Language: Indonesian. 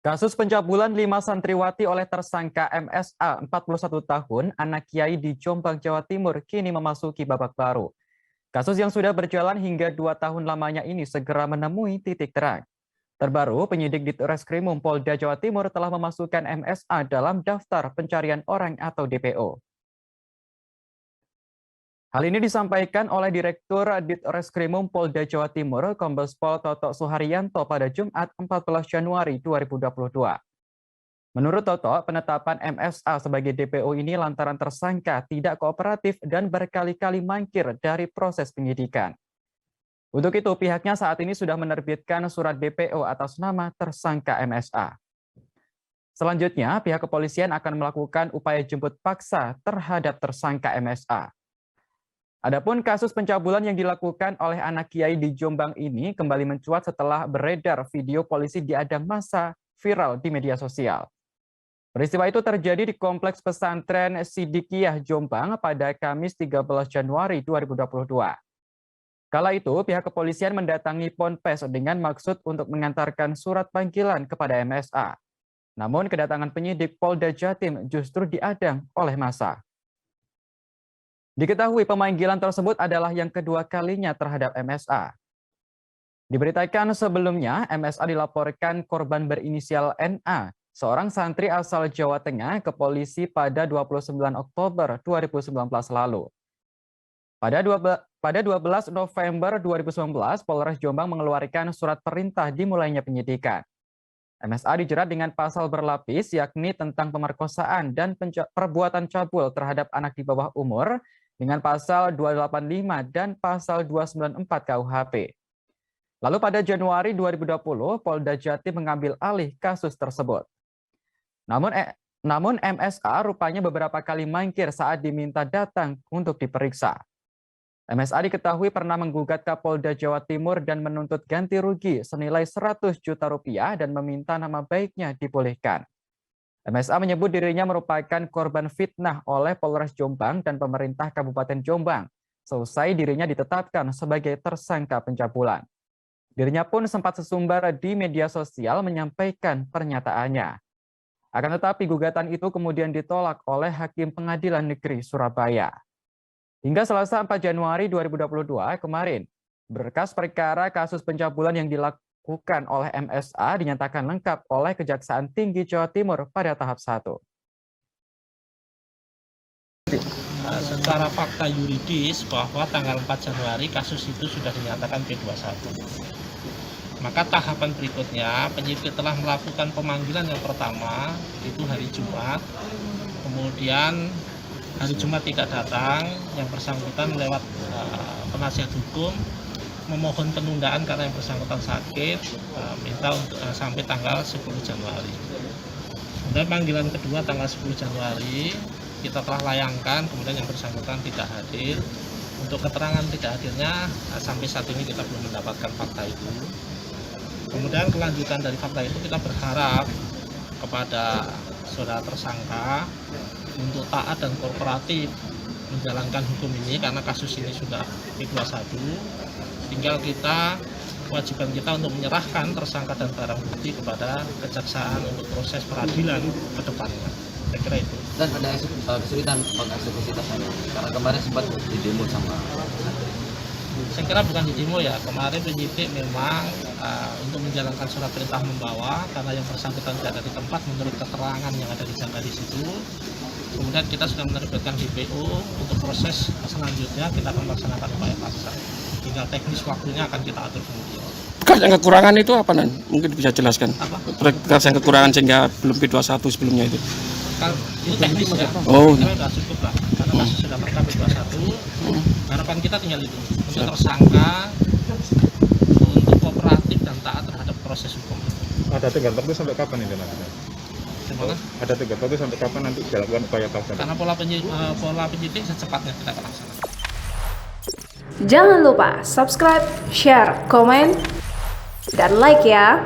Kasus pencabulan 5 santriwati oleh tersangka MSA 41 tahun, anak kiai di Jombang, Jawa Timur, kini memasuki babak baru. Kasus yang sudah berjalan hingga 2 tahun lamanya ini segera menemui titik terang. Terbaru, penyidik di Reskrimum Polda Jawa Timur telah memasukkan MSA dalam daftar pencarian orang atau DPO. Hal ini disampaikan oleh Direktur Ditreskrimum Polda Jawa Timur, Kombes Pol Toto Suharyanto pada Jumat 14 Januari 2022. Menurut Toto, penetapan MSA sebagai DPO ini lantaran tersangka tidak kooperatif dan berkali-kali mangkir dari proses penyidikan. Untuk itu, pihaknya saat ini sudah menerbitkan surat DPO atas nama tersangka MSA. Selanjutnya, pihak kepolisian akan melakukan upaya jemput paksa terhadap tersangka MSA. Adapun kasus pencabulan yang dilakukan oleh anak kiai di Jombang ini kembali mencuat setelah beredar video polisi diadang massa viral di media sosial. Peristiwa itu terjadi di Kompleks Pesantren Sidikiyah Jombang pada Kamis 13 Januari 2022. Kala itu, pihak kepolisian mendatangi Ponpes dengan maksud untuk mengantarkan surat panggilan kepada MSA. Namun kedatangan penyidik Polda Jatim justru diadang oleh massa. Diketahui pemanggilan tersebut adalah yang kedua kalinya terhadap MSA. Diberitakan sebelumnya, MSA dilaporkan korban berinisial NA, seorang santri asal Jawa Tengah ke polisi pada 29 Oktober 2019 lalu. Pada 12 November 2019, Polres Jombang mengeluarkan surat perintah dimulainya penyidikan. MSA dijerat dengan pasal berlapis, yakni tentang pemerkosaan dan perbuatan cabul terhadap anak di bawah umur, dengan pasal 285 dan pasal 294 KUHP. Lalu pada Januari 2020, Polda Jatim mengambil alih kasus tersebut. Namun MSA rupanya beberapa kali mangkir saat diminta datang untuk diperiksa. MSA diketahui pernah menggugat Kapolda Jawa Timur dan menuntut ganti rugi senilai 100 juta rupiah dan meminta nama baiknya dipulihkan. MSA menyebut dirinya merupakan korban fitnah oleh Polres Jombang dan pemerintah Kabupaten Jombang, seusai dirinya ditetapkan sebagai tersangka pencabulan. Dirinya pun sempat sesumbar di media sosial menyampaikan pernyataannya. Akan tetapi gugatan itu kemudian ditolak oleh Hakim Pengadilan Negeri Surabaya. Hingga Selasa 4 Januari 2022 kemarin, berkas perkara kasus pencabulan yang dilakukan oleh MSA dinyatakan lengkap oleh Kejaksaan Tinggi Jawa Timur pada tahap 1. Secara fakta yuridis bahwa tanggal 4 Januari kasus itu sudah dinyatakan P21. Maka tahapan berikutnya penyidik telah melakukan pemanggilan yang pertama itu hari Jumat. Kemudian hari Jumat tidak datang, yang bersangkutan lewat penasihat hukum memohon penundaan karena yang bersangkutan sakit, minta untuk sampai tanggal 10 Januari. Kemudian panggilan kedua tanggal 10 Januari kita telah layangkan, kemudian yang bersangkutan tidak hadir. Untuk keterangan tidak hadirnya sampai saat ini kita belum mendapatkan fakta itu. Kemudian kelanjutan dari fakta itu kita berharap kepada saudara tersangka untuk taat dan kooperatif menjalankan hukum ini karena kasus ini sudah P21. Tinggal kewajiban kita untuk menyerahkan tersangka dan barang bukti kepada kejaksaan untuk proses peradilan ke depannya. Saya kira itu. Dan ada kesulitan mengeksekusi tersangka karena kemarin sempat didemo sama. Saya kira bukan didemo ya. Kemarin penyidik memang untuk menjalankan surat perintah membawa karena yang bersangkutan tidak ada di tempat menurut keterangan yang ada di situ. Kemudian kita sudah menerbitkan DPO untuk proses selanjutnya kita akan melaksanakan upaya paksa. Tinggal teknis waktunya akan kita atur kemudian. Berkas yang kekurangan itu apa, Nan? Mungkin bisa jelaskan. Apa? Berkas yang kekurangan sehingga belum P21 sebelumnya itu. Itu teknis ya. Oh. Itu sudah cukup lah. Karena kasus sudah pernah P21. Harapan kita tinggal itu. Untuk tersangka untuk kooperatif dan taat terhadap proses hukum. Ada tenggat waktu sampai kapan ini nanti? Gimana? Ada tenggat waktu sampai kapan nanti dilakukan upaya paksa? Karena pola penyidik secepatnya kita akan laksanakan. Jangan lupa subscribe, share, komen, dan like ya.